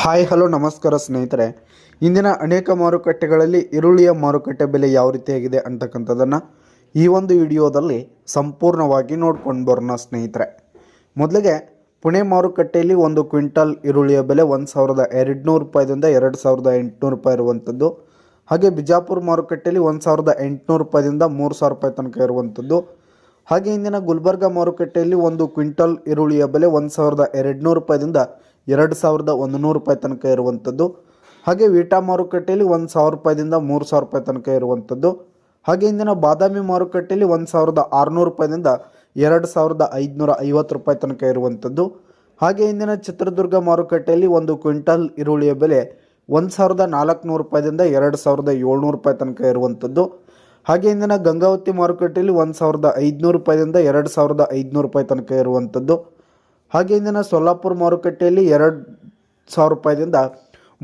Hi hello ನಮಸ್ಕಾರ ಸ್ನೇಹಿತರೆ. ಇಂದಿನ ಅನೇಕ ಮಾರುಕಟ್ಟೆಗಳಲ್ಲಿ ಈರುಳ್ಳಿಯ ಮಾರುಕಟ್ಟೆ ಬೆಲೆ ಯಾವ ರೀತಿಯಾಗಿದೆ ಅಂತಕ್ಕಂಥದ್ದನ್ನು ಈ ಒಂದು ವಿಡಿಯೋದಲ್ಲಿ ಸಂಪೂರ್ಣವಾಗಿ ನೋಡ್ಕೊಂಡು ಬರೋಣ ಸ್ನೇಹಿತರೆ. ಮೊದಲಿಗೆ ಪುಣೆ ಮಾರುಕಟ್ಟೆಯಲ್ಲಿ ಒಂದು ಕ್ವಿಂಟಲ್ ಈರುಳ್ಳಿಯ ಬೆಲೆ 1200 ರೂಪಾಯಿದಿಂದ 2800 ರೂಪಾಯಿ ಇರುವಂಥದ್ದು. ಹಾಗೆ ಬಿಜಾಪುರ ಮಾರುಕಟ್ಟೆಯಲ್ಲಿ 1800 ರೂಪಾಯಿದಿಂದ 3000 ರೂಪಾಯಿ ತನಕ ಇರುವಂಥದ್ದು. ಹಾಗೆ ಇಂದಿನ ಗುಲ್ಬರ್ಗ ಮಾರುಕಟ್ಟೆಯಲ್ಲಿ ಒಂದು ಕ್ವಿಂಟಲ್ ಈರುಳ್ಳಿಯ ಬೆಲೆ 1200 ರೂಪಾಯಿದಿಂದ 2100 ರೂಪಾಯಿ ತನಕ ಇರುವಂಥದ್ದು. ಹಾಗೆ ವೀಟಾ ಮಾರುಕಟ್ಟೆಯಲ್ಲಿ 1000 ರೂಪಾಯಿದಿಂದ 3000 ರೂಪಾಯಿ ತನಕ ಇರುವಂಥದ್ದು. ಹಾಗೆ ಇಂದಿನ ಬಾದಾಮಿ ಮಾರುಕಟ್ಟೆಯಲ್ಲಿ 1600 ರೂಪಾಯಿದಿಂದ 2550 ರೂಪಾಯಿ ತನಕ ಇರುವಂಥದ್ದು. ಹಾಗೆ ಇಂದಿನ ಚಿತ್ರದುರ್ಗ ಮಾರುಕಟ್ಟೆಯಲ್ಲಿ ಒಂದು ಕ್ವಿಂಟಲ್ ಈರುಳ್ಳಿಯ ಬೆಲೆ 1400 ರೂಪಾಯಿದಿಂದ 2700 ರೂಪಾಯಿ ತನಕ ಇರುವಂಥದ್ದು. ಹಾಗೆ ಇಂದಿನ ಗಂಗಾವತಿ ಮಾರುಕಟ್ಟೆಯಲ್ಲಿ 1500 ರೂಪಾಯಿದಿಂದ 2500 ರೂಪಾಯಿ ತನಕ ಇರುವಂಥದ್ದು. ಹಾಗೆ ಇಂದಿನ ಸೊಲ್ಲಾಪುರ ಮಾರುಕಟ್ಟೆಯಲ್ಲಿ 2000 ರೂಪಾಯಿದಿಂದ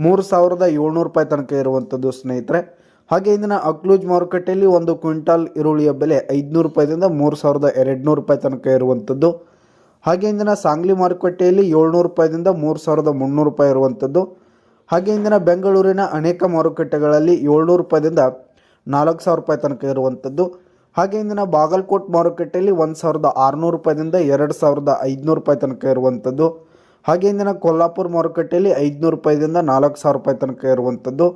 3700 ರೂಪಾಯಿ ತನಕ ಇರುವಂಥದ್ದು ಸ್ನೇಹಿತರೆ. ಹಾಗೆ ಇಂದಿನ ಅಕ್ಲೂಜ್ ಮಾರುಕಟ್ಟೆಯಲ್ಲಿ ಒಂದು ಕ್ವಿಂಟಲ್ ಈರುಳ್ಳಿಯ ಬೆಲೆ 500 ರೂಪಾಯಿದಿಂದ 3200 ರೂಪಾಯಿ ತನಕ ಇರುವಂಥದ್ದು. ಹಾಗೆ ಇಂದಿನ ಸಾಂಗ್ಲಿ ಮಾರುಕಟ್ಟೆಯಲ್ಲಿ 700 ರೂಪಾಯಿದಿಂದ 3300 ರೂಪಾಯಿ ಇರುವಂಥದ್ದು. ಹಾಗೆ ಇಂದಿನ ಬೆಂಗಳೂರಿನ ಅನೇಕ ಮಾರುಕಟ್ಟೆಗಳಲ್ಲಿ 700 ರೂಪಾಯಿದಿಂದ 4000 ರೂಪಾಯಿ ತನಕ ಇರುವಂಥದ್ದು. ಹಾಗೆ ಇಂದಿನ ಬಾಗಲಕೋಟ್ ಮಾರುಕಟ್ಟೆಯಲ್ಲಿ 1600 ರೂಪಾಯಿದಿಂದ 2500 ರೂಪಾಯಿ ತನಕ ಇರುವಂಥದ್ದು. ಹಾಗೆ ಇಂದಿನ ಕೊಲ್ಲಾಪುರ ಮಾರುಕಟ್ಟೆಯಲ್ಲಿ 500 ರೂಪಾಯಿದಿಂದ 4000 ರೂಪಾಯಿ ತನಕ ಇರುವಂಥದ್ದು.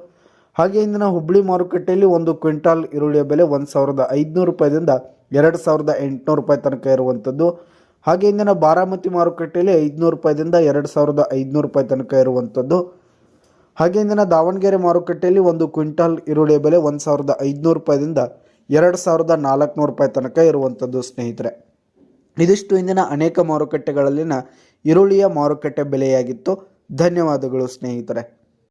ಹಾಗೆ ಇಂದಿನ ಹುಬ್ಬಳ್ಳಿ ಮಾರುಕಟ್ಟೆಯಲ್ಲಿ ಒಂದು ಕ್ವಿಂಟಾಲ್ ಈರುಳ್ಳಿಯ ಬೆಲೆ 1500 ರೂಪಾಯಿದಿಂದ 2800 ರೂಪಾಯಿ ತನಕ ಇರುವಂಥದ್ದು. ಹಾಗೆ ಇಂದಿನ ಬಾರಾಮತಿ ಮಾರುಕಟ್ಟೆಯಲ್ಲಿ 500 ರೂಪಾಯಿದಿಂದ 2500 ರೂಪಾಯಿ ತನಕ ಇರುವಂಥದ್ದು. ಹಾಗೆ ಇಂದಿನ ದಾವಣಗೆರೆ ಮಾರುಕಟ್ಟೆಯಲ್ಲಿ ಒಂದು ಕ್ವಿಂಟಾಲ್ ಈರುಳ್ಳಿಯ ಬೆಲೆ 1500 ರೂಪಾಯಿದಿಂದ 2400 ರೂಪಾಯಿ ತನಕ ಇರುವಂಥದ್ದು ಸ್ನೇಹಿತರೆ. ಇದಿಷ್ಟು ಇಂದಿನ ಅನೇಕ ಮಾರುಕಟ್ಟೆಗಳಲ್ಲಿನ ಈರುಳ್ಳಿಯ ಮಾರುಕಟ್ಟೆ ಬೆಲೆಯಾಗಿತ್ತು. ಧನ್ಯವಾದಗಳು ಸ್ನೇಹಿತರೆ.